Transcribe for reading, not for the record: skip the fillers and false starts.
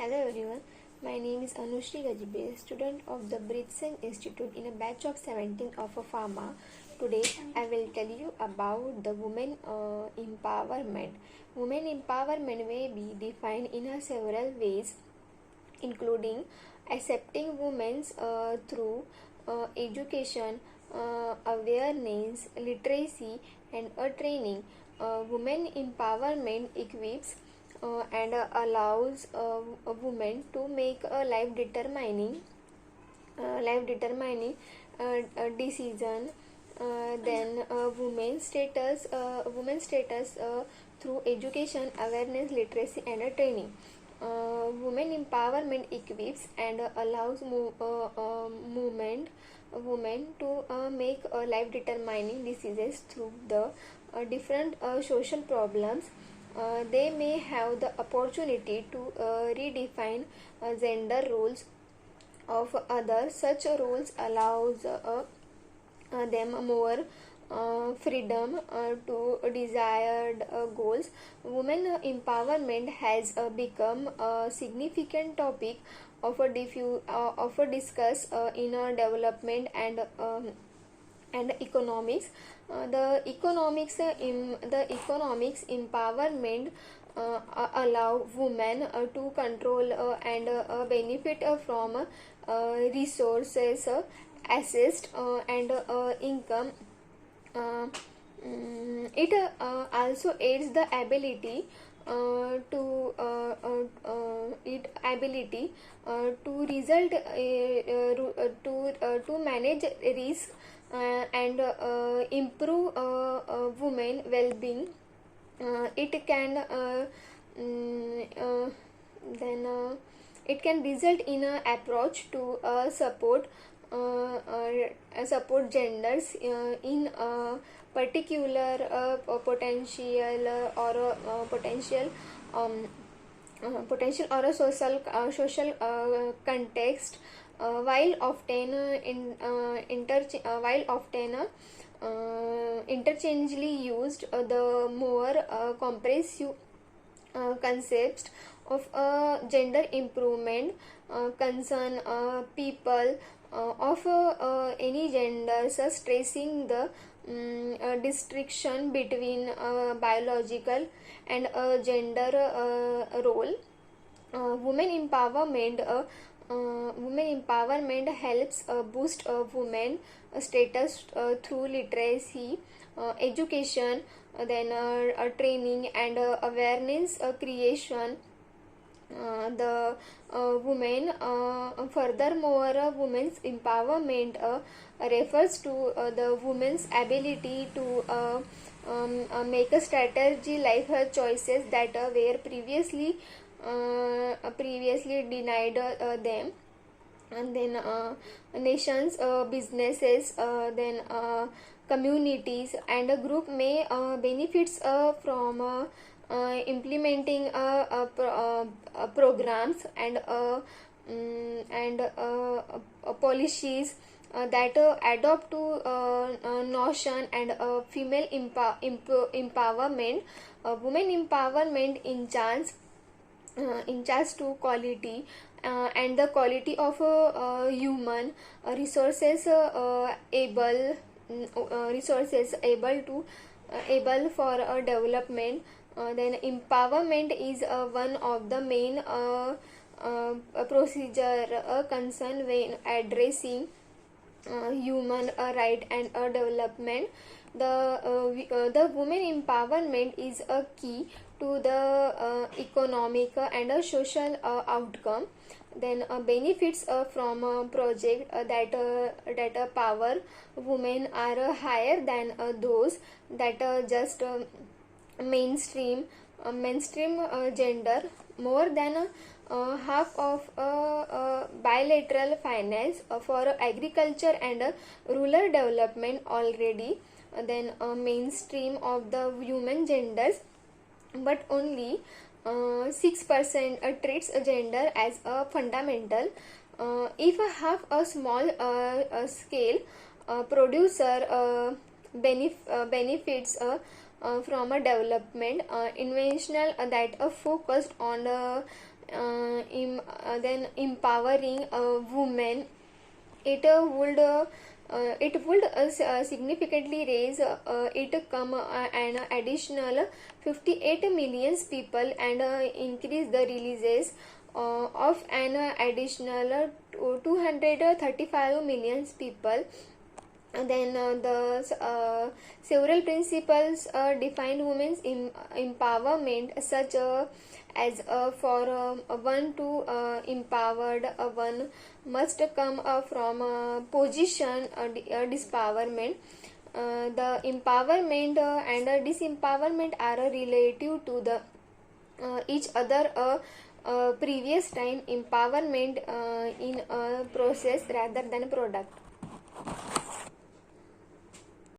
Hello everyone, my name is Anushri Gajbe, student of the Bridson Institute in a batch of 17 of a pharma. Today I will tell you about the women empowerment. Women empowerment may be defined in several ways, including accepting women through education, awareness, literacy, and training. Women empowerment equips and allows a woman to make a life determining decision. Then women status through education, awareness, literacy, and training. Women empowerment equips and allows women to make life determining decisions through the different social problems. They may have the opportunity to redefine gender roles of others. Such roles allows them more freedom to desired goals. Women empowerment has become a significant topic of a discuss in development and economics. The economics empowerment allow women to control and benefit from resources, assist and income. uh, it also aids the ability to result to manage risk and improve women well-being. It can then it can result in an approach to support genders in a particular potential or a social context, while often interchangeably used. The more comprehensive concepts of gender improvement concern people of any gender, stressing the distinction between biological and gender role. Women empowerment helps boost women status through literacy, education, then training and awareness creation. The women Furthermore, women's empowerment refers to the woman's ability to make a strategy life choices that were previously denied them. And then nations, businesses, then communities and a group may benefits from implementing programs and policies that adopt to notion and female empowerment. Women empowerment in chance to quality and the quality of human resources able for development. Then empowerment is one of the main procedure concern when addressing human right and development. The women empowerment is a key to the economic and social outcome. Then benefits from a project that power women are higher than those that just mainstream gender. More than half of bilateral finance for agriculture and rural development already then mainstream of the human genders, but only 6% treats gender as a fundamental. If I have a small scale producer benefits from a development inventional that focused on then empowering women. It would significantly raise it come an additional 58 million people and increase the releases of an additional 235 million people. And then several principles define women's empowerment, such as for one to empowered one must come from a position disempowerment. The empowerment and disempowerment are relative to the each other. Previous time empowerment in a process rather than product.